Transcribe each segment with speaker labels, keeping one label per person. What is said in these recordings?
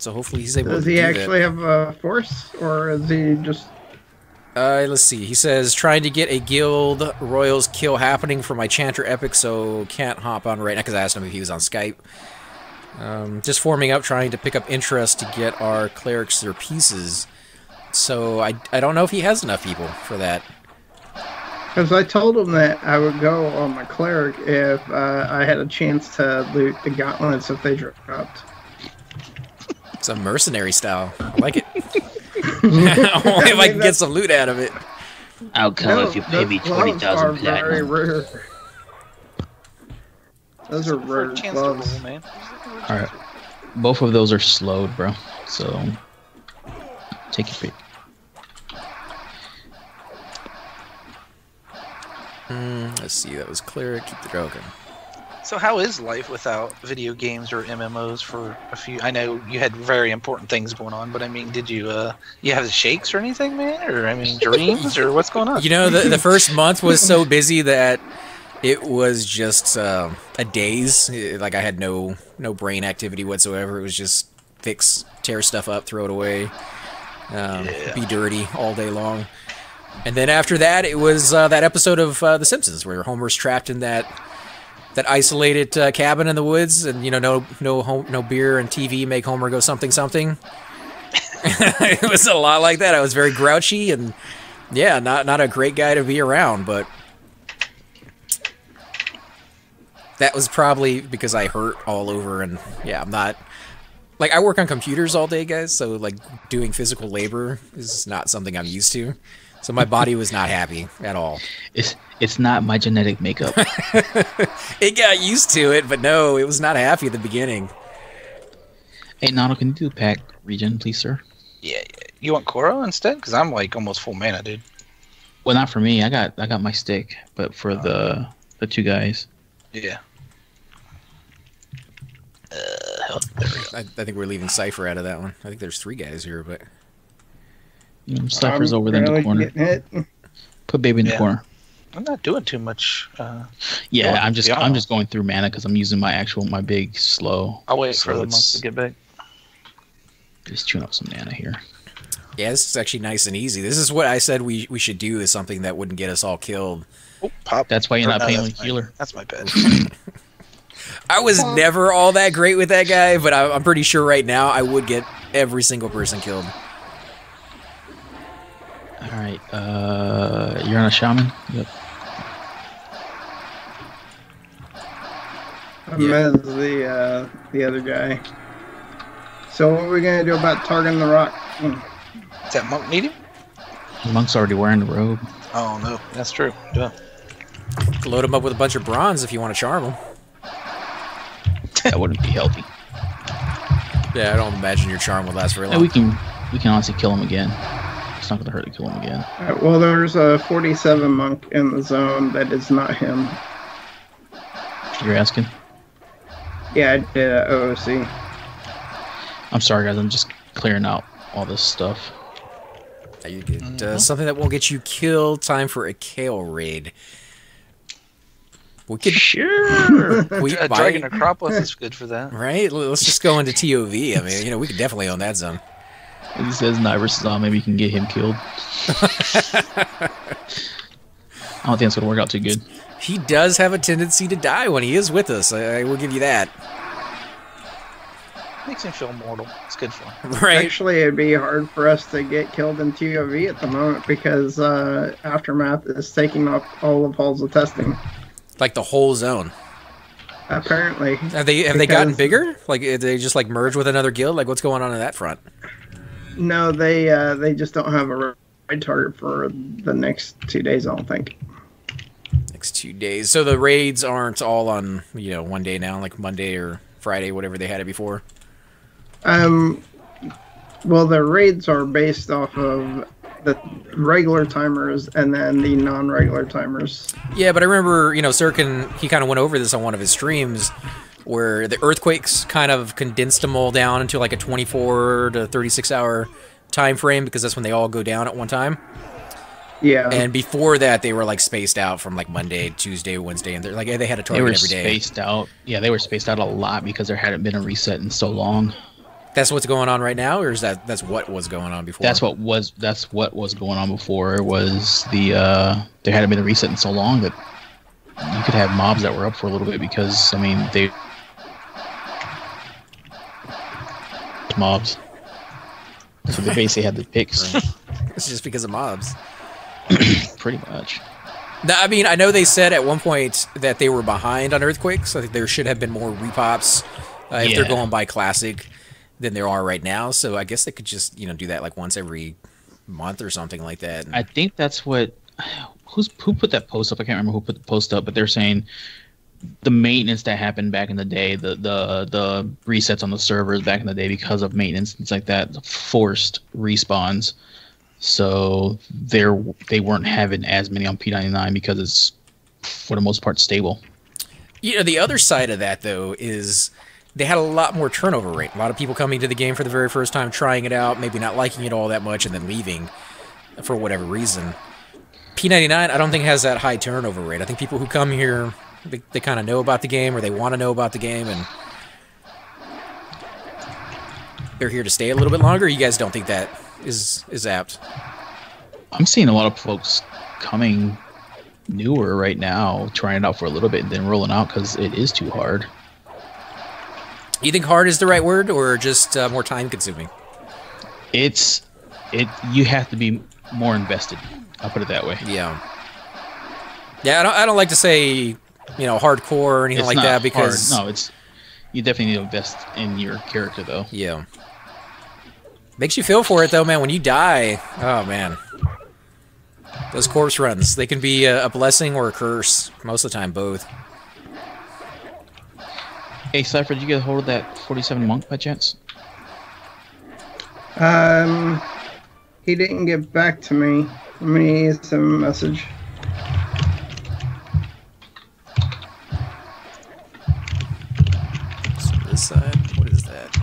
Speaker 1: So hopefully he's able to
Speaker 2: Does
Speaker 1: do
Speaker 2: he
Speaker 1: that.
Speaker 2: actually have a force, or is he just...
Speaker 1: Let's see. He says, trying to get a guild royals kill happening for my chanter epic, so can't hop on right now because I asked him if he was on Skype. Just forming up, trying to pick up interest to get our clerics their pieces. So I don't know if he has enough people for that.
Speaker 2: Because I told him that I would go on my cleric if I had a chance to loot the gauntlets if they dropped.
Speaker 1: It's a mercenary style. I like it. Only if I can get some loot out of it.
Speaker 3: I'll come if you pay me 20,000
Speaker 2: Very
Speaker 3: platinum.
Speaker 2: rare. Those are rare gloves.
Speaker 4: Man.
Speaker 3: Alright. Both of those are slowed, bro. So, take your pick.
Speaker 1: Let's see. That was cleric. Keep the dragon.
Speaker 4: So how is life without video games or MMOs for a few? I know you had very important things going on, but I mean, did you you have the shakes or anything, man? Or I mean, dreams or what's going on?
Speaker 1: You know, the first month was so busy that it was just a daze. Like I had no brain activity whatsoever. It was just fix, tear stuff up, throw it away, be dirty all day long. And then after that, it was that episode of The Simpsons where Homer's trapped in that isolated cabin in the woods, and you know, no beer and TV make Homer go something. It was a lot like that. I was very grouchy and yeah, not a great guy to be around, but that was probably because I hurt all over, and yeah, I'm not like, I work on computers all day, guys, so like doing physical labor is not something I'm used to. So my body was not happy at all.
Speaker 3: It's not my genetic makeup.
Speaker 1: It got used to it, but no, it was not happy at the beginning.
Speaker 3: Hey, Nano, can you do a pack regen, please, sir?
Speaker 4: Yeah. You want Koro instead? Because I'm like almost full mana, dude.
Speaker 3: Well, not for me. I got my stick, but for the two guys.
Speaker 4: Yeah.
Speaker 1: I think we're leaving Cypher out of that one. I think there's 3 guys here, but
Speaker 3: Cypher's over there in the corner. Put baby in the corner.
Speaker 4: I'm not doing too much.
Speaker 3: Yeah, I'm just going through mana because I'm using my big slow.
Speaker 4: I'll wait for the monk to get back.
Speaker 3: Just chewing up some mana here.
Speaker 1: yeah, this is actually nice and easy. This is what I said we should do, is something that wouldn't get us all killed.
Speaker 4: Oh, pop.
Speaker 3: That's why you're not paying a healer.
Speaker 4: That's my bad.
Speaker 1: I was never all that great with that guy, but I'm pretty sure right now I would get every single person killed.
Speaker 3: Alright, you're on a shaman? Yep.
Speaker 2: Mez, the other guy. So what are we gonna do about targeting the rock?
Speaker 4: Is that monk needing?
Speaker 3: The monk's already wearing the robe.
Speaker 4: Oh no, that's true. Yeah.
Speaker 1: Load him up with a bunch of bronze if you want to charm him.
Speaker 3: That wouldn't be healthy.
Speaker 1: Yeah, I don't imagine your charm would last very long.
Speaker 3: We can honestly kill him again. It's not gonna hurt to kill him again.
Speaker 2: Alright, well, there's a 47 monk in the zone that is not him.
Speaker 3: You're asking?
Speaker 2: Yeah, I did OOC.
Speaker 3: I'm sorry, guys. I'm just clearing out all this stuff.
Speaker 1: Yeah, you did. Something that won't get you killed. Time for a Kale raid. We could
Speaker 4: Sure. Dragon Acropolis is good for that.
Speaker 1: Right? Let's just go into TOV. I mean, you know, we could definitely own that zone.
Speaker 3: He says Night versus on. Maybe you can get him killed. I don't think it's gonna work out too good.
Speaker 1: He does have a tendency to die when he is with us. I will give you that.
Speaker 4: Makes him feel mortal. It's good for him.
Speaker 1: Right?
Speaker 2: Actually, it'd be hard for us to get killed in TOV at the moment because Aftermath is taking up all of halls of testing.
Speaker 1: Like the whole zone.
Speaker 2: Apparently.
Speaker 1: Have they gotten bigger? Like, they just like merge with another guild? Like, what's going on that front?
Speaker 2: No, they just don't have a raid target for the next 2 days, I don't think.
Speaker 1: Next 2 days. So the raids aren't all on, you know, one day now, like Monday or Friday, whatever they had it before?
Speaker 2: Well, the raids are based off of the regular timers and then the non-regular timers.
Speaker 1: Yeah, but I remember, you know, Sirkin, he kind of went over this on one of his streams, where the earthquakes kind of condensed them all down into like a 24 to 36 hour time frame, because that's when they all go down at one time.
Speaker 2: Yeah.
Speaker 1: And before that, they were like spaced out from like Monday, Tuesday, Wednesday, and like they had a target every day.
Speaker 3: They were spaced out. Yeah, they were spaced out a lot because there hadn't been a reset in so long.
Speaker 1: That's what's going on right now, or is that's what was going on before?
Speaker 3: That's what was going on before. Was there hadn't been a reset in so long that you could have mobs that were up for a little bit because I mean they mobs. So they basically had the picks.
Speaker 1: It's just because of mobs.
Speaker 3: Pretty much.
Speaker 1: No, I mean, I know they said at one point that they were behind on Earthquakes. I think there should have been more repops if they're going by Classic than there are right now. So I guess they could just, do that like once every month or something like that.
Speaker 3: I think that's what... Who put that post up? I can't remember who put the post up, but they're saying the maintenance that happened back in the day, the resets on the servers back in the day because of maintenance, things like that, forced respawns. So they weren't having as many on P99 because it's, for the most part, stable.
Speaker 1: The other side of that, though, is they had a lot more turnover rate. A lot of people coming to the game for the very first time, trying it out, maybe not liking it all that much, and then leaving for whatever reason. P99, I don't think has that high turnover rate. I think people who come here, they kind of know about the game, or they want to know about the game, and they're here to stay a little bit longer. You guys don't think that is apt?
Speaker 3: I'm seeing a lot of folks coming newer right now, trying it out for a little bit, and then rolling out because it is too hard.
Speaker 1: You think hard is the right word, or just more time-consuming?
Speaker 3: You have to be more invested. I'll put it that way.
Speaker 1: Yeah. Yeah, I don't like to say, hardcore or anything like that because
Speaker 3: hard. No, you definitely need to invest in your character though.
Speaker 1: Yeah. Makes you feel for it though, man. When you die, oh man, those corpse runs, they can be a blessing or a curse. Most of the time, both.
Speaker 3: Hey, Cypher, did you get a hold of that 47 monk by chance?
Speaker 2: He didn't get back to me. Let me send him a message.
Speaker 1: So this side, what is that?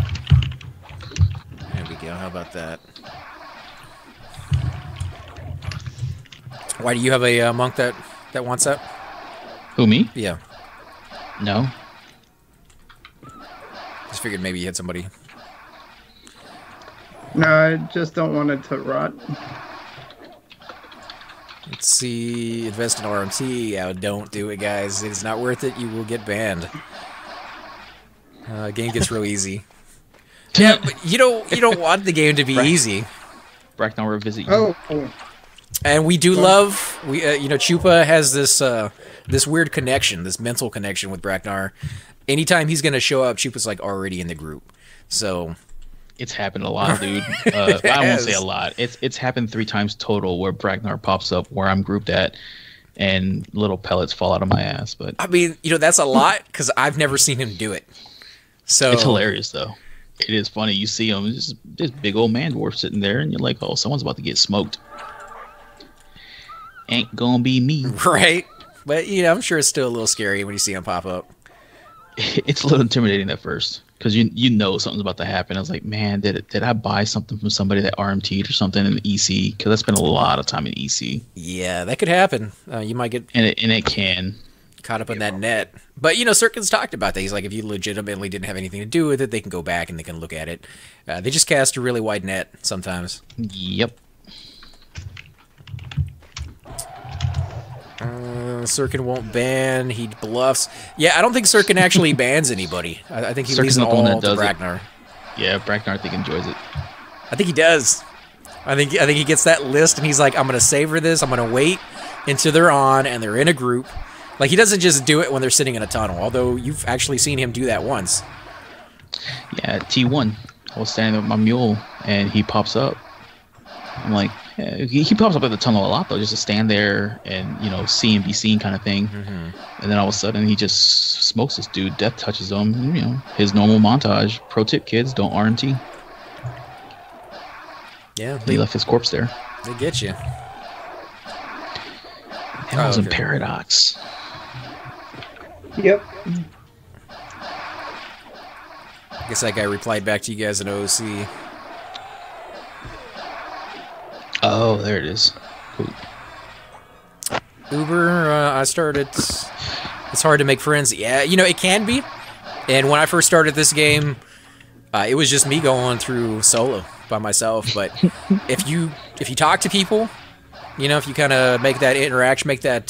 Speaker 1: There we go. How about that? Why do you have a monk that wants that?
Speaker 3: Who, me?
Speaker 1: Yeah.
Speaker 3: No.
Speaker 1: Just figured maybe you had somebody.
Speaker 2: No, I just don't want it to rot.
Speaker 1: Let's see. Invest in RMT. Yeah, don't do it, guys. It is not worth it. You will get banned. Game gets real easy. Yeah, but you don't want the game to be easy.
Speaker 3: Bracknell will visit you.
Speaker 2: Oh.
Speaker 1: And we do love Chupa has this weird connection, this mental connection with Bracknar. Anytime he's gonna show up, Chupa's like already in the group. So
Speaker 3: it's happened a lot, dude. I won't say a lot. It's happened 3 times total where Bracknar pops up where I'm grouped at, and little pellets fall out of my ass. But
Speaker 1: I mean, that's a lot because I've never seen him do it. So
Speaker 3: it's hilarious though. It is funny. You see him, just this big old man dwarf sitting there, and you're like, oh, someone's about to get smoked. Ain't gonna be me.
Speaker 1: Right. But, I'm sure it's still a little scary when you see him pop up.
Speaker 3: It's a little intimidating at first because you know something's about to happen. I was like, man, did I buy something from somebody that RMT'd or something in EC? Because I spent a lot of time in EC.
Speaker 1: Yeah, that could happen. You might get
Speaker 3: and it can
Speaker 1: caught up in that net. But, Sirkin's talked about that. He's like, if you legitimately didn't have anything to do with it, they can go back and they can look at it. They just cast a really wide net sometimes.
Speaker 3: Yep.
Speaker 1: Sirkin won't ban. He bluffs. Yeah, I don't think Sirkin actually bans anybody. I think he leaves it all to Bracknar.
Speaker 3: Yeah, Bracknar I think enjoys it.
Speaker 1: I think he does. I think he gets that list and he's like, I'm gonna savor this. I'm gonna wait until they're on and they're in a group. Like, he doesn't just do it when they're sitting in a tunnel. Although you've actually seen him do that once.
Speaker 3: Yeah, T1. I was standing with my mule and he pops up. I'm like, yeah, he pops up at the tunnel a lot though, just to stand there and see and be seen kind of thing. Mm-hmm. And then all of a sudden he just smokes this dude. Death touches him. His normal montage. Pro tip, kids, don't RMT.
Speaker 1: Yeah,
Speaker 3: he left his corpse there.
Speaker 1: They get you.
Speaker 3: That was in Paradox.
Speaker 2: Yep.
Speaker 1: I guess that guy replied back to you guys in OC.
Speaker 3: Oh, there it is. Cool.
Speaker 1: Uber, I started. It's hard to make friends. Yeah, it can be. And when I first started this game, It was just me going through solo by myself. But if you talk to people, you know, if you kind of make that interaction, make that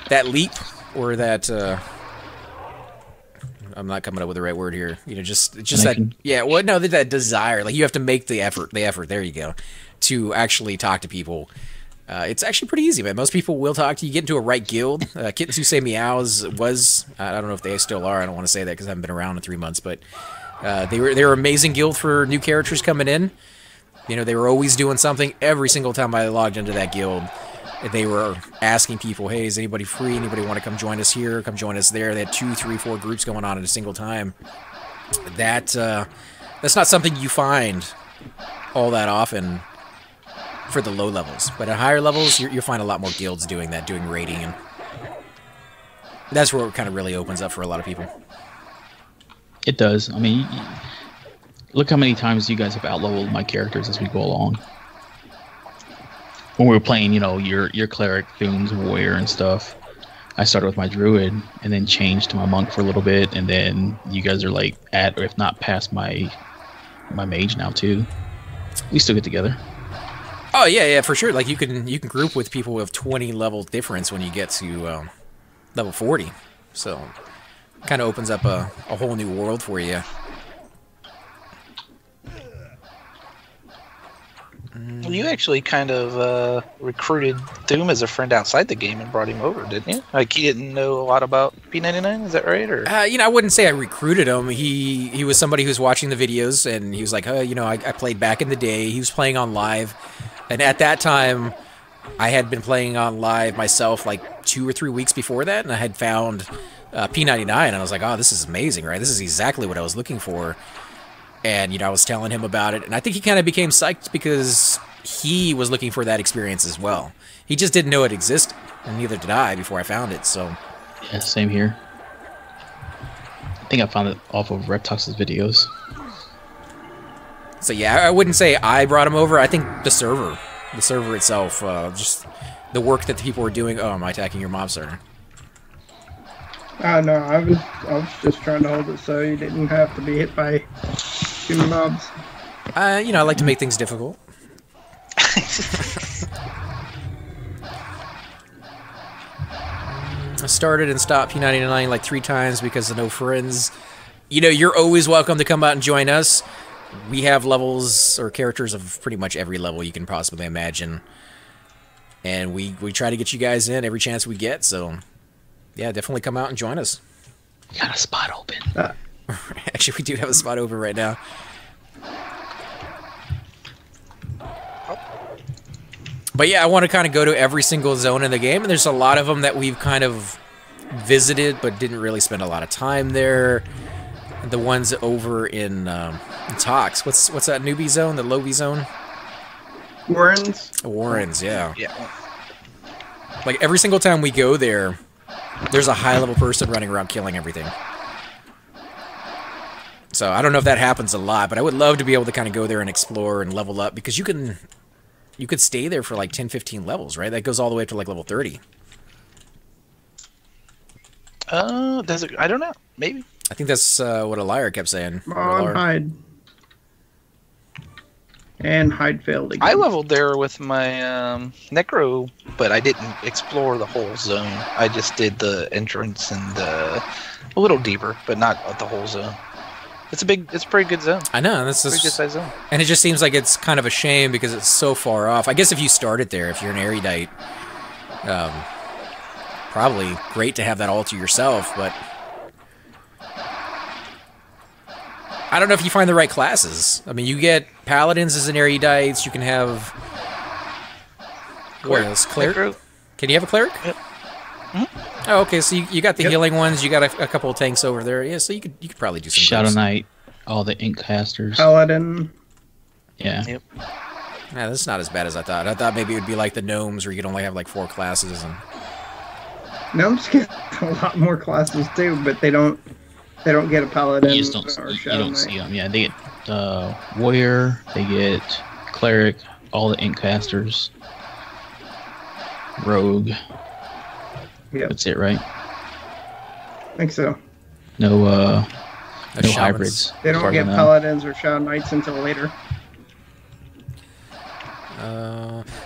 Speaker 1: that leap, or that I'm not coming up with the right word here. You know, just that, yeah. Well, no, that desire. Like, you have to make the effort. There you go, to actually talk to people. It's actually pretty easy, man. Most people will talk to you. Get into a right guild. Kittens Who Say Meows was, I don't know if they still are. I don't want to say that because I haven't been around in 3 months, but they were an amazing guild for new characters coming in. You know, they were always doing something. Every single time I logged into that guild, they were asking people, hey, is anybody free? Anybody want to come join us here? Come join us there. They had 2, 3, 4 groups going on at a single time. That's not something you find all that often for the low levels. But at higher levels, you'll find a lot more guilds doing that, doing raiding. And that's where it kind of really opens up for a lot of people.
Speaker 3: It does. I mean, look how many times you guys have outleveled my characters as we go along. When we were playing, you know, your cleric, goons, warrior, and stuff, I started with my druid and then changed to my monk for a little bit, and then you guys are like at, or if not past, my mage now too. We still get together.
Speaker 1: Oh yeah, for sure. Like, you can group with people with 20 level difference when you get to level 40. So, kind of opens up a whole new world for you.
Speaker 4: Well, you actually kind of recruited Doom as a friend outside the game and brought him over, didn't you? Like, he didn't know a lot about P99, is that right? Or
Speaker 1: you know, I wouldn't say I recruited him. He was somebody who was watching the videos, and he was like, you know, I played back in the day. He was playing on live, and at that time, I had been playing on live myself like 2 or 3 weeks before that, and I had found P99, and I was like, oh, this is amazing, right? This is exactly what I was looking for. And, you know, I was telling him about it, and I think he kind of became psyched because he was looking for that experience as well. He just didn't know it existed, and neither did I before I found it, so...
Speaker 3: Yeah, same here. I think I found it off of Reptox's videos.
Speaker 1: So, yeah, I wouldn't say I brought him over. I think the server itself, just the work that the people were doing... Oh, am I attacking your mob, sir?
Speaker 2: No, I was just trying to hold it so you didn't have to be hit by human mobs.
Speaker 1: You know, I like to make things difficult. I started and stopped P99 like 3 times because of no friends. You know, you're always welcome to come out and join us. We have levels or characters of pretty much every level you can possibly imagine. And we try to get you guys in every chance we get, so... Yeah, definitely come out and join us.
Speaker 3: We got a spot open.
Speaker 1: Actually, we do have a spot open right now. But yeah, I want to kind of go to every single zone in the game, and there's a lot of them that we've kind of visited, but didn't really spend a lot of time there. The ones over in Tox. What's that newbie zone? The lowbie zone?
Speaker 2: Warrens?
Speaker 1: Warrens, yeah.
Speaker 4: yeah.
Speaker 1: Like, every single time we go there, there's a high-level person running around killing everything. So I don't know if that happens a lot, but I would love to be able to kind of go there and explore and level up, because you could stay there for like 10, 15 levels, right? That goes all the way up to like level 30.
Speaker 4: Does it? I don't know. Maybe.
Speaker 1: I think that's what a liar kept saying.
Speaker 2: Come on, hide. And hide failed again.
Speaker 4: I leveled there with my Necro, but I didn't explore the whole zone. I just did the entrance and a little deeper, but not the whole zone. It's a pretty good zone.
Speaker 1: I know, this is
Speaker 4: pretty good size zone.
Speaker 1: And it just seems like it's kind of a shame because it's so far off. I guess if you started there, if you're an erudite, probably great to have that all to yourself, but I don't know if you find the right classes. I mean, you get paladins as an erudites. You can have what else? Cleric? Can you have a cleric?
Speaker 4: Yep. Mm-hmm.
Speaker 1: Oh, okay. So you got the healing ones. You got a couple of tanks over there. Yeah. So you could probably do some.
Speaker 3: Shadow Knight, all the ink casters.
Speaker 2: Paladin.
Speaker 3: Yeah.
Speaker 4: Yep.
Speaker 1: Yeah, that's not as bad as I thought. I thought maybe it would be like the gnomes, where you could only have like 4 classes. And
Speaker 2: Gnomes get a lot more classes too, but they don't get a paladin.
Speaker 3: You just don't see them. Yeah, they get warrior, they get cleric, all the ink casters, rogue.
Speaker 2: Yeah,
Speaker 3: that's it, right?
Speaker 2: I think so.
Speaker 3: No No hybrids.
Speaker 2: They don't get paladins or shadow knights until later.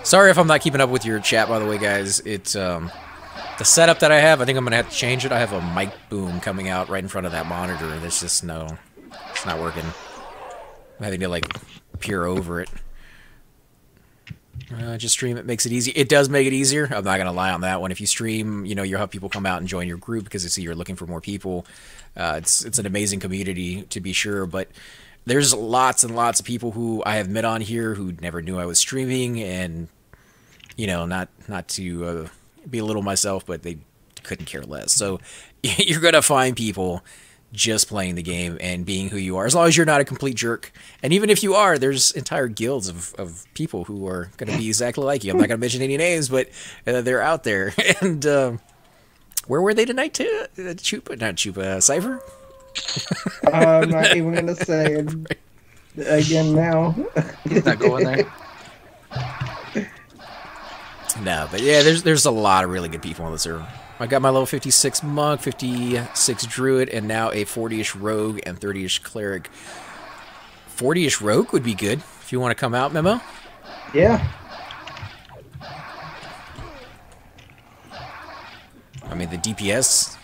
Speaker 1: Sorry if I'm not keeping up with your chat, by the way, guys. It's the setup that I have. I think I'm gonna have to change it. I have a mic boom coming out right in front of that monitor. There's just it's not working. I'm having to like peer over it. Just stream it makes it easy. It does make it easier. I'm not gonna lie on that one. If you stream, you have people come out and join your group because they see you're looking for more people. It's an amazing community to be sure, but there's lots and lots of people who I have met on here who never knew I was streaming, and not to belittle myself, but they couldn't care less. So you're gonna find people just playing the game and being who you are, as long as you're not a complete jerk. And even if you are, there's entire guilds of people who are going to be exactly like you. I'm not going to mention any names, but they're out there. And where were they tonight too? Chupa, Cypher?
Speaker 2: I'm not even going to say it again now.
Speaker 4: He's not going there.
Speaker 1: No, but yeah, there's a lot of really good people on the server. I got my level 56 monk, 56 druid, and now a 40-ish rogue and 30-ish cleric. 40-ish rogue would be good if you want to come out, Memo.
Speaker 2: Yeah.
Speaker 1: I mean, the DPS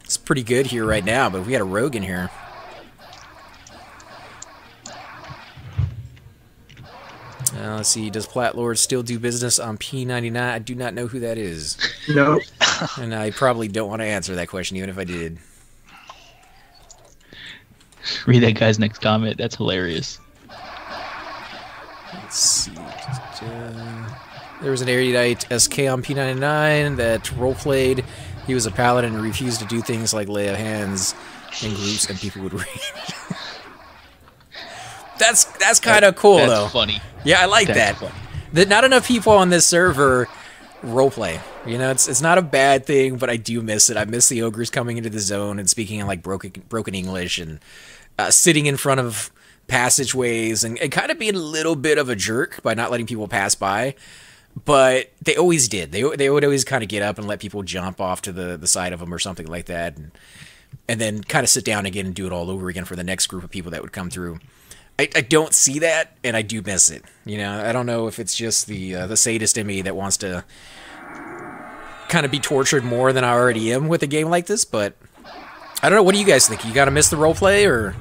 Speaker 1: is pretty good here right now, but if we had a rogue in here. Let's see, does Platlord still do business on P99? I do not know who that is.
Speaker 2: No.
Speaker 1: And I probably don't want to answer that question, even if I did.
Speaker 3: Read that guy's next comment. That's hilarious.
Speaker 1: Let's see. There was an erudite SK on P99 that roleplayed. He was a paladin and refused to do things like lay of hands in groups, and people would read. That's kind of cool, though.
Speaker 3: That's funny.
Speaker 1: Yeah, I like that. That not enough people on this server roleplay. It's not a bad thing, but I do miss it. I miss the ogres coming into the zone and speaking in like broken English and sitting in front of passageways and kind of being a little bit of a jerk by not letting people pass by. But they always did. They would always kind of get up and let people jump off to the side of them or something like that, and then kind of sit down again and do it all over again for the next group of people that would come through. I don't see that, and I do miss it. I don't know if it's just the sadist in me that wants to kind of be tortured more than I already am with a game like this, but I don't know. What do you guys think? You gotta miss the roleplay, or?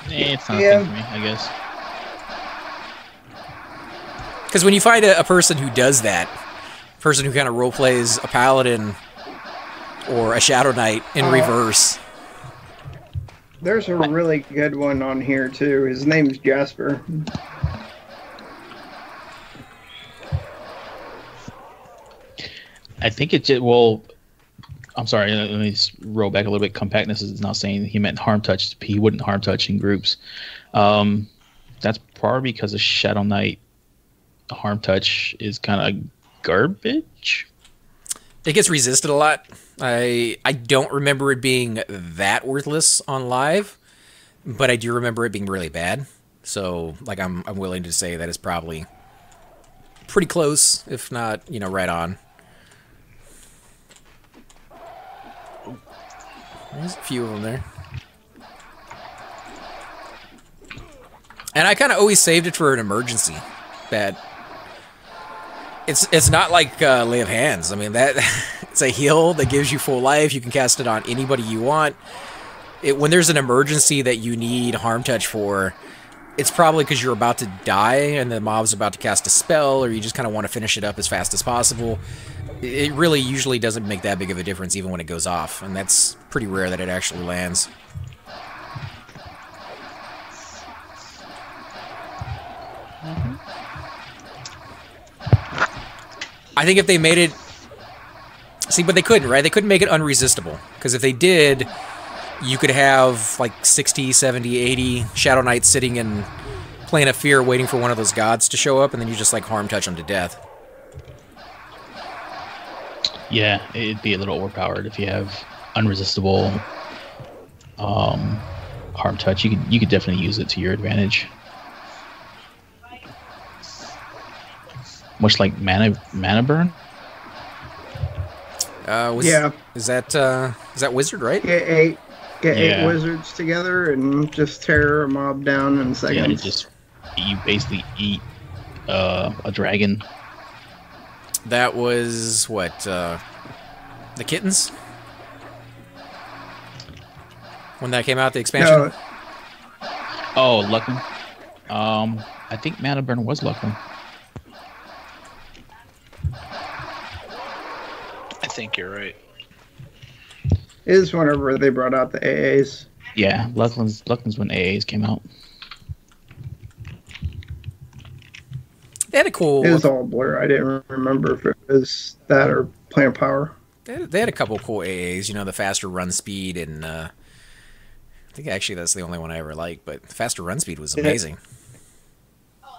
Speaker 3: It's not a thing for me, I guess.
Speaker 1: Because when you find a person who does that, a person who kind of roleplays a paladin or a shadow knight in reverse.
Speaker 2: There's a really good one on here, too. His name's Jasper.
Speaker 3: I think it just, well, I'm sorry, let me just roll back a little bit. Compactness is not saying he meant harm touch. He wouldn't harm touch in groups. That's probably because of Shadow Knight harm touch is kind of garbage.
Speaker 1: It gets resisted a lot. I don't remember it being that worthless on live, but I do remember it being really bad. So, like, I'm willing to say that it's probably pretty close, if not, right on. There's a few of them there. And I kind of always saved it for an emergency. That it's not like Lay of Hands. I mean, that it's a heal that gives you full life. You can cast it on anybody you want. When there's an emergency that you need harm touch for, it's probably because you're about to die and the mob's about to cast a spell, or you just kind of want to finish it up as fast as possible. It really usually doesn't make that big of a difference even when it goes off, and that's pretty rare that it actually lands. I think if they made it... See, but they couldn't, right? They couldn't make it unresistible, because if they did, you could have like 60, 70, 80 Shadow Knights sitting in Plane of Fear waiting for one of those gods to show up, and then you just like harm touch them to death.
Speaker 3: Yeah, it'd be a little overpowered if you have unresistible harm touch. You could definitely use it to your advantage. Much like mana burn.
Speaker 2: Yeah.
Speaker 1: Is that Is that wizard, right?
Speaker 2: Get eight wizards together and just tear a mob down in seconds.
Speaker 3: You basically eat a dragon.
Speaker 1: That was what the kittens when that came out, the expansion.
Speaker 2: No.
Speaker 3: Oh, Luckin. I think Mana Burn was Luckin.
Speaker 4: I think you're right.
Speaker 2: It is whenever they brought out the AAs.
Speaker 3: Yeah, Luckin's when AAs came out.
Speaker 1: They had a cool.
Speaker 2: It was all blur. I didn't remember if it was that or Plant Power.
Speaker 1: They had a couple cool AAs. You know, the faster run speed, and I think actually that's the only one I ever liked. But the faster run speed was amazing.
Speaker 4: I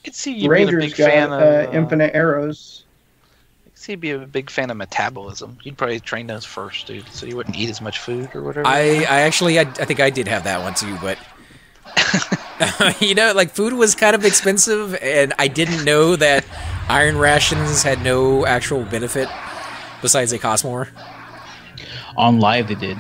Speaker 4: could see you
Speaker 2: Rangers
Speaker 4: being a big
Speaker 2: got
Speaker 4: fan of
Speaker 2: infinite arrows.
Speaker 4: I could see you be a big fan of metabolism. You'd probably train those first, dude, so you wouldn't eat as much food or whatever.
Speaker 1: I think I did have that one too, but you know, like food was kind of expensive, and I didn't know that iron rations had no actual benefit besides they cost more.
Speaker 3: On live, they did.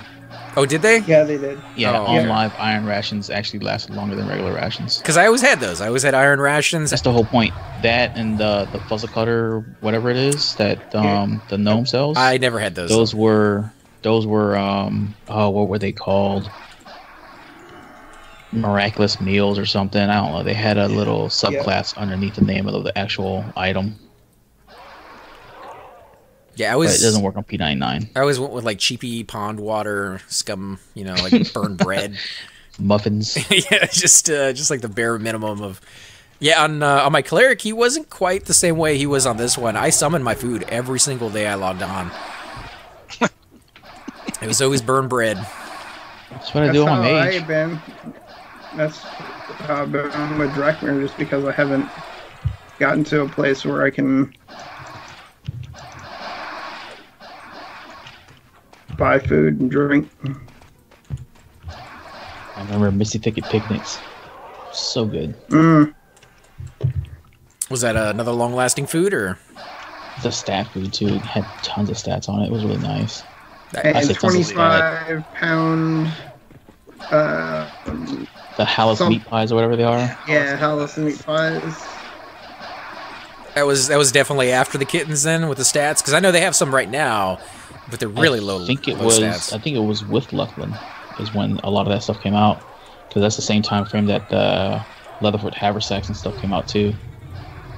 Speaker 1: Oh, did they?
Speaker 2: Yeah, they did.
Speaker 3: Yeah, on live, iron rations actually lasted longer than regular rations.
Speaker 1: Because I always had those. I always had iron rations.
Speaker 3: That's the whole point. That and the fuzzle cutter, whatever it is, that the gnome sells.
Speaker 1: I never had those.
Speaker 3: Those were what were they called? Miraculous meals or something. I don't know. They had a little subclass underneath the name of the actual item.
Speaker 1: Yeah,
Speaker 3: but it doesn't work on P99.
Speaker 1: I always went with like cheapy pond water, scum, you know, like burned bread,
Speaker 3: muffins.
Speaker 1: Yeah, just like the bare minimum of. Yeah, on my cleric, he wasn't quite the same way he was on this one. I summoned my food every single day I logged on. It was always burned bread.
Speaker 3: That's what I do on my mage.
Speaker 2: That's how I've been with Drakmir, just because I haven't gotten to a place where I can buy food and drink.
Speaker 3: I remember Misty Thicket picnics. So good.
Speaker 1: Was that another long-lasting food, or?
Speaker 3: It's a stat food, too. It had tons of stats on it. It was really nice.
Speaker 2: And 25-pound...
Speaker 3: the Hallis meat pies or whatever they are.
Speaker 2: Yeah, Hallis meat pies.
Speaker 1: That was definitely after the kittens then with the stats, because I know they have some right now, but they're really low.
Speaker 3: I think it
Speaker 1: stats.
Speaker 3: was with Lucklin is when a lot of that stuff came out, because that's the same time frame that the Leatherfoot haversacks and stuff came out too.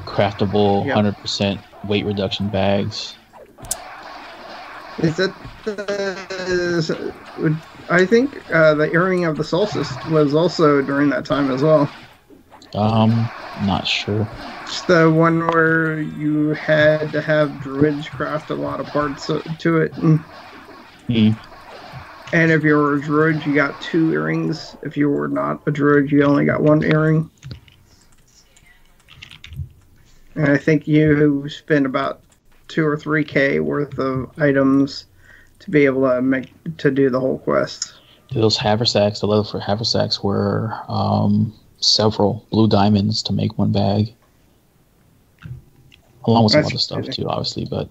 Speaker 3: Craftable, 100% weight reduction bags.
Speaker 2: Is that I think the earring of the solstice was also during that time as well.
Speaker 3: Not sure.
Speaker 2: It's the one where you had to have druids craft a lot of parts to it. And if you were a druid, you got 2 earrings. If you were not a druid, you only got 1 earring. And I think you spent about 2 or 3K worth of items to be able to do the whole quest.
Speaker 3: Those haversacks, the Leatherfoot haversacks, were several blue diamonds to make 1 bag. Along with some other stuff too, obviously, but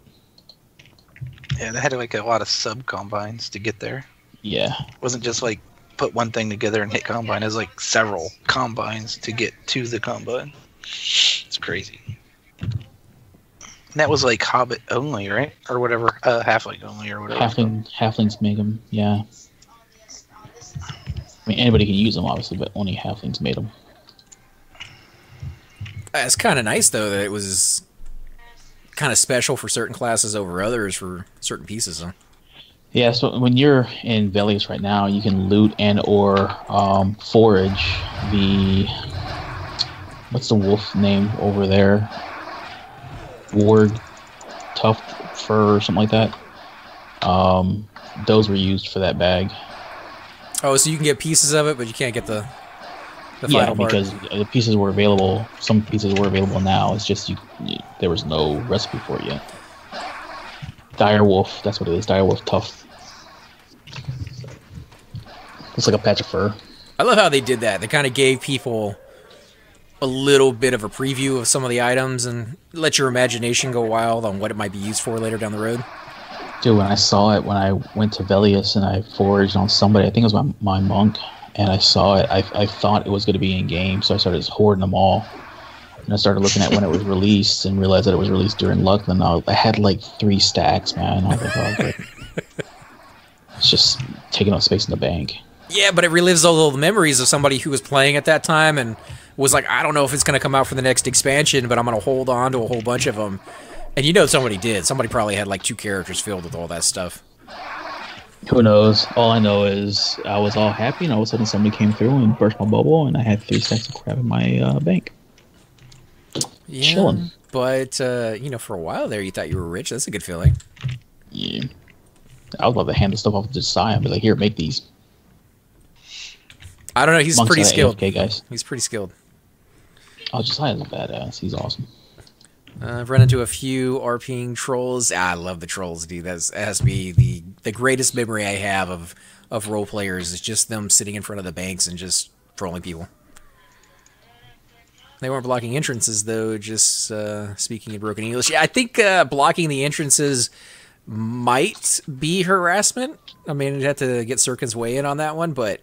Speaker 4: yeah, they had like a lot of sub combines to get there.
Speaker 3: Yeah,
Speaker 4: it wasn't just like put one thing together and hit combine. It was like several combines to get to the combine. It's crazy. And that was like Hobbit only, right? Or whatever, Halfling only, or whatever.
Speaker 3: Halflings make them, yeah. I mean, anybody can use them, obviously, but only Halflings made them.
Speaker 1: It's kind of nice, though, that it was kind of special for certain classes over others for certain pieces, huh?
Speaker 3: Yeah, so when you're in Velius right now, you can loot and or forage the... What's the wolf name over there? Ward Tuft Fur or something like that. Those were used for that bag. Oh,
Speaker 1: so you can get pieces of it, but you can't get the final part.
Speaker 3: Because the pieces were available. Some pieces were available now. It's just there was no recipe for it yet. Direwolf, that's what it is. Direwolf Tuft. It's like a patch of fur.
Speaker 1: I love how they did that. They kind of gave people a little bit of a preview of some of the items and let your imagination go wild on what it might be used for later down the road.
Speaker 3: Dude, when I saw it, when I went to Velius and I foraged on somebody, I think it was my monk, and I saw it, I thought it was going to be in game, so I started just hoarding them all. And I started looking at when it was released and realized that it was released during Luckland. I had like 3 stacks, man. I was like, oh, good. It's just taking up space in the bank.
Speaker 1: Yeah, but it relives all the memories of somebody who was playing at that time and was like, I don't know if it's going to come out for the next expansion, but I'm going to hold on to a whole bunch of them. And you know somebody did. Somebody probably had like 2 characters filled with all that stuff.
Speaker 3: Who knows? All I know is I was all happy, and all of a sudden somebody came through and burst my bubble, and I had 3 stacks of crap in my bank.
Speaker 1: Yeah,
Speaker 3: chilling.
Speaker 1: But, you know, for a while there, you thought you were rich. That's a good feeling.
Speaker 3: Yeah. I would love to hand the stuff off to Josiah and be like, here, make these.
Speaker 1: I don't know. He's
Speaker 3: Monks
Speaker 1: pretty
Speaker 3: are
Speaker 1: skilled.
Speaker 3: AFK guys.
Speaker 1: He's pretty skilled.
Speaker 3: Oh, Josiah's a badass. He's awesome.
Speaker 1: I've run into a few RPing trolls. I love the trolls, dude. That has to be the greatest memory I have of role players. Is just them sitting in front of the banks and just trolling people. They weren't blocking entrances, though, just speaking in broken English. Yeah, I think blocking the entrances might be harassment. I mean, you'd have to get Sirkin's way in on that one, but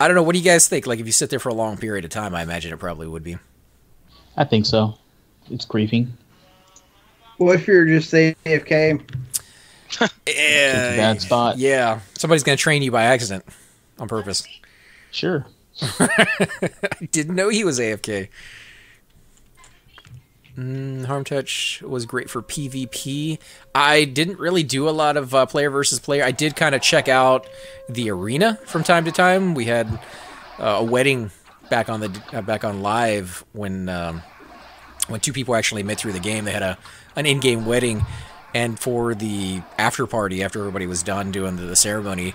Speaker 1: I don't know. What do you guys think? Like, if you sit there for a long period of time, I imagine it probably would be.
Speaker 3: I think so. It's griefing.
Speaker 2: What if you're just AFK?
Speaker 3: It's a bad spot.
Speaker 1: Yeah, somebody's going to train you by accident on purpose.
Speaker 3: Sure.
Speaker 1: I didn't know he was AFK. Harm Touch was great for PvP. I didn't really do a lot of player versus player. I did kind of check out the arena from time to time. We had a wedding back on live when 2 people actually met through the game. They had an in-game wedding, and for the after party, after everybody was done doing the ceremony,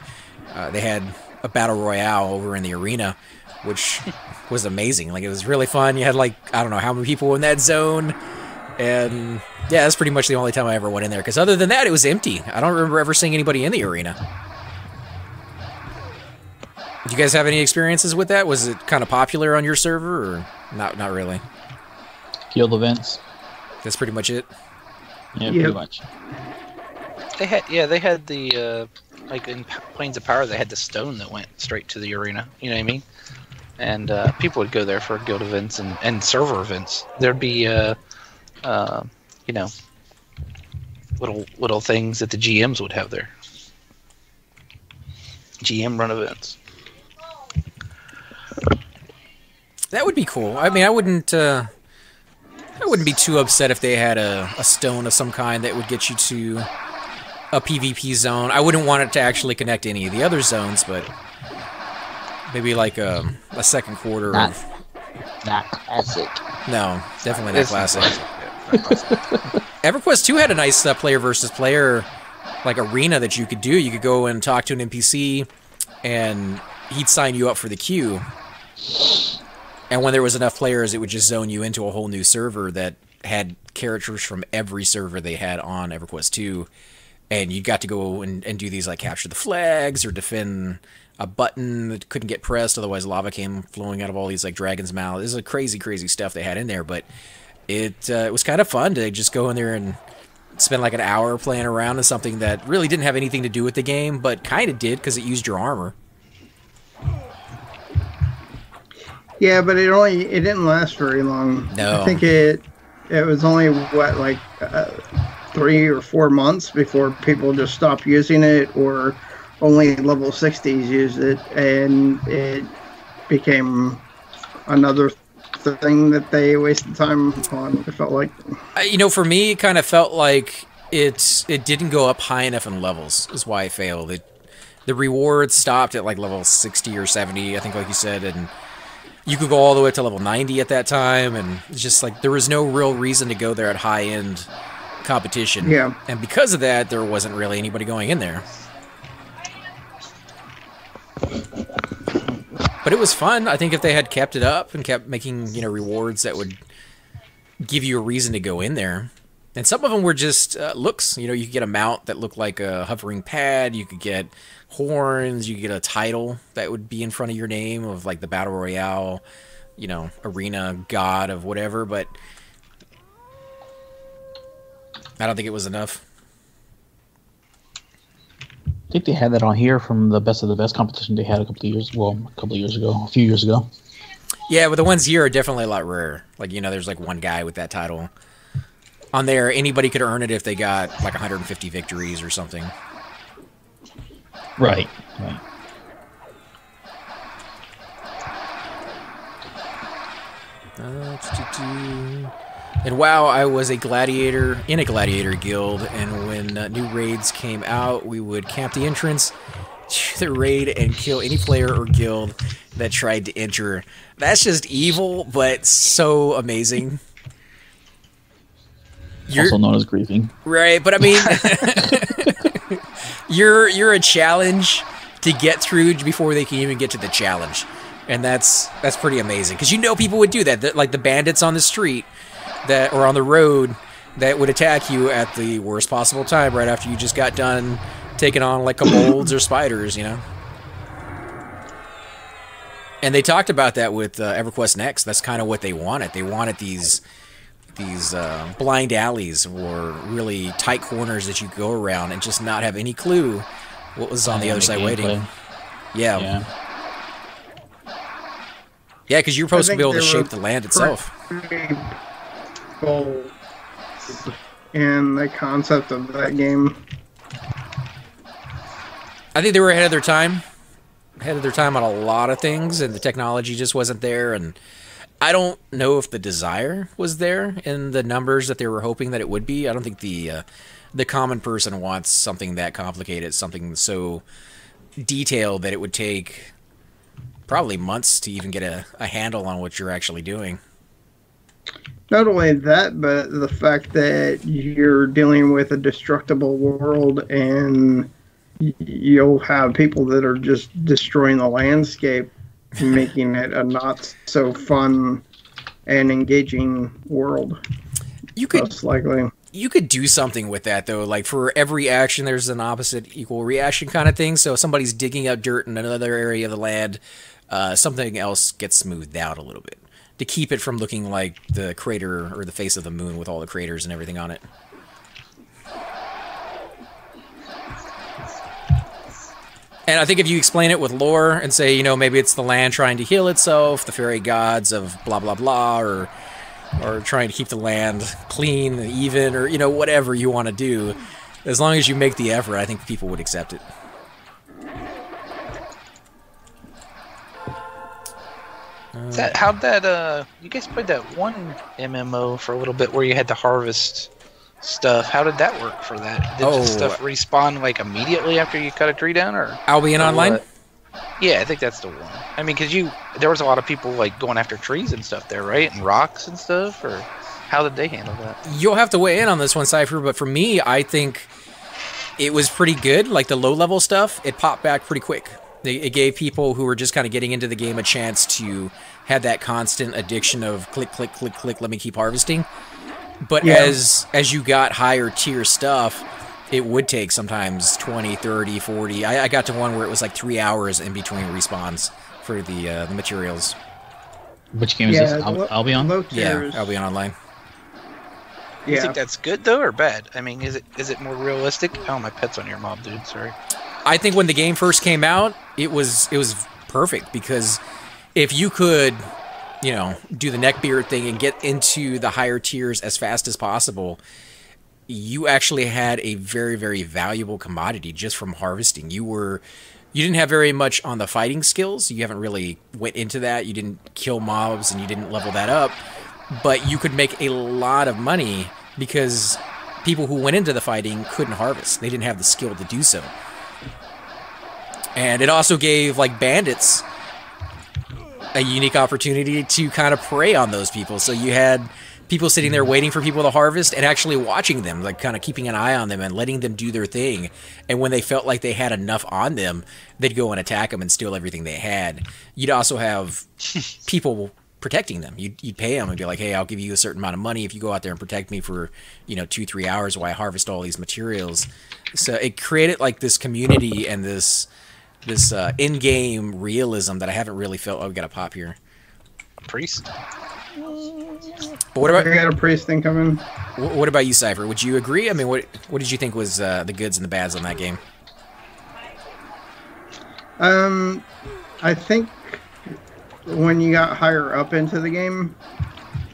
Speaker 1: they had a battle royale over in the arena, which was amazing. Like, it was really fun. You had, like, I don't know how many people in that zone, and yeah, that's pretty much the only time I ever went in there, because other than that, it was empty. I don't remember ever seeing anybody in the arena. Did you guys have any experiences with that? Was it kind of popular on your server, or not really?
Speaker 3: Guild events.
Speaker 1: That's pretty much it?
Speaker 3: Yeah, pretty much.
Speaker 4: They had the like in Plains of Power, they had the stone that went straight to the arena. You know what I mean? And people would go there for guild events and server events. There'd be you know, little things that the GMs would have there. GM run events.
Speaker 1: That would be cool. I mean, I wouldn't be too upset if they had a stone of some kind that would get you to a PvP zone. I wouldn't want it to actually connect to any of the other zones, but maybe like a second quarter.
Speaker 3: Not classic.
Speaker 1: No, definitely not classic. Everquest 2 had a nice player versus player like arena that you could do. You could go and talk to an NPC, and he'd sign you up for the queue. And when there was enough players, it would just zone you into a whole new server that had characters from every server they had on EverQuest 2. And you got to go and do these, like, capture the flags or defend a button that couldn't get pressed, otherwise lava came flowing out of all these, like, dragon's mouths. This is a crazy, crazy stuff they had in there, but it was kind of fun to just go in there and spend, like, an hour playing around in something that really didn't have anything to do with the game, but kind of did because it used your armor.
Speaker 2: Yeah, but it didn't last very long.
Speaker 1: No.
Speaker 2: I think it was only like 3 or 4 months before people just stopped using it, or only level 60s used it, and it became another thing that they wasted time on. It felt like,
Speaker 1: you know, for me, it kind of felt like it didn't go up high enough in levels. Is why I failed. The rewards stopped at like level 60 or 70, I think, like you said, and you could go all the way up to level 90 at that time, and it's just like there was no real reason to go there at high-end competition.
Speaker 2: Yeah.
Speaker 1: And because of that, there wasn't really anybody going in there. But it was fun. I think if they had kept it up and kept making, you know, rewards that would give you a reason to go in there. And some of them were just looks. You know, you could get a mount that looked like a hovering pad. You could get horns. You could get a title that would be in front of your name of like the Battle Royale, you know, arena god of whatever. But I don't think it was enough.
Speaker 3: think they had that on here from the Best of the Best competition they had a few years ago.
Speaker 1: Yeah, but the ones here are definitely a lot rarer. Like, there's like one guy with that title. On there, anybody could earn it if they got like 150 victories or something.
Speaker 3: Right.
Speaker 1: And WoW, I was a gladiator in a gladiator guild, and when new raids came out, we would camp the entrance to the raid and kill any player or guild that tried to enter. That's just evil, but so amazing.
Speaker 3: Also known as griefing.
Speaker 1: Right, but I mean, you're a challenge to get through before they can even get to the challenge. And that's pretty amazing, because people would do that. Like the bandits on the street or on the road that would attack you at the worst possible time right after you just got done taking on like kobolds or spiders, And they talked about that with Everquest Next. That's kind of what they wanted. They wanted these blind alleys or really tight corners that you go around and just not have any clue what was on the other side waiting. Yeah. Yeah, because you're supposed to be able to shape the land itself.
Speaker 2: And the concept of that game.
Speaker 1: I think they were ahead of their time. Ahead of their time on a lot of things, and the technology just wasn't there. And I don't know if the desire was there in the numbers that they were hoping that it would be. I don't think the common person wants something that complicated, something so detailed that it would take probably months to even get a handle on what you're actually doing.
Speaker 2: Not only that, but the fact that you're dealing with a destructible world, and you'll have people that are just destroying the landscape, making it a not so fun and engaging world. Most likely.
Speaker 1: You could do something with that, though. Like, for every action, there's an opposite equal reaction kind of thing. So if somebody's digging up dirt in another area of the land, something else gets smoothed out a little bit to keep it from looking like the crater or the face of the moon with all the craters and everything on it. And I think if you explain it with lore and say, maybe it's the land trying to heal itself, the fairy gods of blah, blah, blah, or trying to keep the land clean and even, or, whatever you want to do, as long as you make the effort, I think people would accept it.
Speaker 4: You guys played that one MMO for a little bit where you had to harvest stuff. How did that work for that? Did the stuff respawn like immediately after you cut a tree down, or
Speaker 1: Albion Online?
Speaker 4: What? Yeah, I think that's the one. I mean, because there was a lot of people like going after trees and stuff there, right? And rocks and stuff, or how did they handle that?
Speaker 1: You'll have to weigh in on this one, Cypher, but for me, I think it was pretty good. Like the low-level stuff, it popped back pretty quick. It gave people who were just kind of getting into the game a chance to have that constant addiction of click, click, click, click, let me keep harvesting. But as you got higher tier stuff, it would take sometimes 20, 30, 40. I got to one where it was like 3 hours in between respawns for the materials.
Speaker 3: Which game is this? Albion?
Speaker 1: Yeah, Albion Online.
Speaker 4: You think that's good though, or bad? I mean, is it more realistic? Oh, my pet's on your mob, dude. Sorry.
Speaker 1: I think when the game first came out, it was perfect, because if you could, do the neckbeard thing and get into the higher tiers as fast as possible, you actually had a very, very valuable commodity just from harvesting. You didn't have very much on the fighting skills. You haven't really went into that. You didn't kill mobs and you didn't level that up, but you could make a lot of money because people who went into the fighting couldn't harvest. They didn't have the skill to do so. And it also gave, like, bandits a unique opportunity to kind of prey on those people. So you had people sitting there waiting for people to harvest and actually watching them, like kind of keeping an eye on them and letting them do their thing. And when they felt like they had enough on them, they'd go and attack them and steal everything they had. You'd also have people protecting them. You'd pay them and be like, hey, I'll give you a certain amount of money if you go out there and protect me for, 2-3 hours while I harvest all these materials. So it created like this community and this in-game realism that I haven't really felt. Oh, we got a pop here.
Speaker 4: A priest?
Speaker 1: But what about,
Speaker 2: I got a priest thing coming.
Speaker 1: What about you, Cypher? Would you agree? I mean, what did you think was the goods and the bads on that game?
Speaker 2: I think when you got higher up into the game,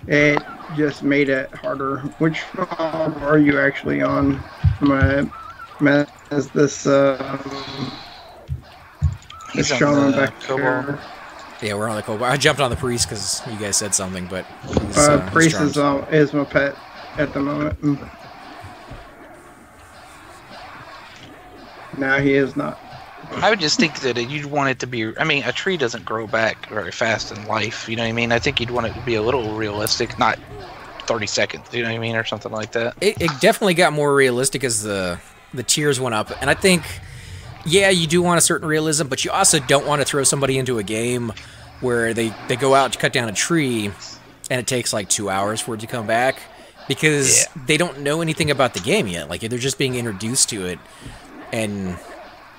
Speaker 2: it just made it harder. Which farm are you actually on? Is this
Speaker 4: He's on
Speaker 2: shaman
Speaker 4: the
Speaker 2: back
Speaker 4: Cobalt.
Speaker 2: here?
Speaker 1: Yeah, we're on the Cobalt. I jumped on the priest because you guys said something, but he's,
Speaker 2: Priest
Speaker 1: he's charmed.
Speaker 2: is my pet at the moment. No, he is not.
Speaker 4: I would just think that you'd want it to be. I mean, a tree doesn't grow back very fast in life. You know what I mean? I think you'd want it to be a little realistic, not 30 seconds. You know what I mean, or something like that.
Speaker 1: It definitely got more realistic as the tiers went up, and I think, yeah, you do want a certain realism, but you also don't want to throw somebody into a game where they go out to cut down a tree, and it takes like 2 hours for it to come back, because they don't know anything about the game yet. Like, they're just being introduced to it, and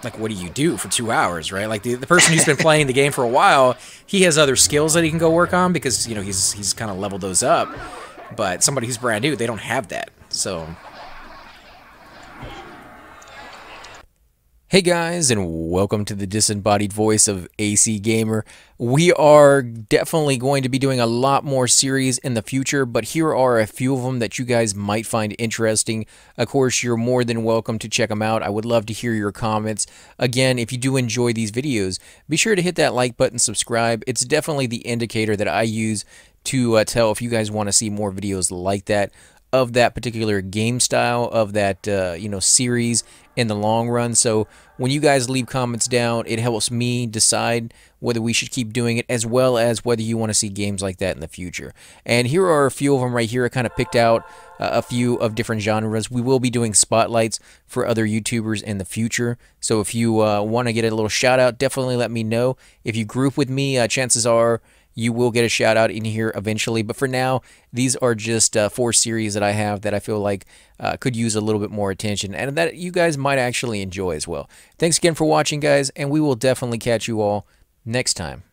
Speaker 1: like, what do you do for 2 hours, right? Like, the person who's been playing the game for a while, he has other skills that he can go work on because, you know, he's kind of leveled those up. But somebody who's brand new, they don't have that. So, hey guys, and welcome to the disembodied voice of AC Gamer. We are definitely going to be doing a lot more series in the future, but here are a few of them that you guys might find interesting. Of course, you're more than welcome to check them out. I would love to hear your comments. Again, if you do enjoy these videos, be sure to hit that like button, subscribe. It's definitely the indicator that I use to tell if you guys want to see more videos like that, of that particular game style, of that you know, series in the long run. So when you guys leave comments down, it helps me decide whether we should keep doing it, as well as whether you want to see games like that in the future. And here are a few of them right here. I kind of picked out a few of different genres. We will be doing spotlights for other YouTubers in the future. So if you want to get a little shout out, definitely let me know. If you group with me, chances are you will get a shout out in here eventually. But for now, these are just 4 series that I have that I feel like could use a little bit more attention, and that you guys might actually enjoy as well. Thanks again for watching, guys, and we will definitely catch you all next time.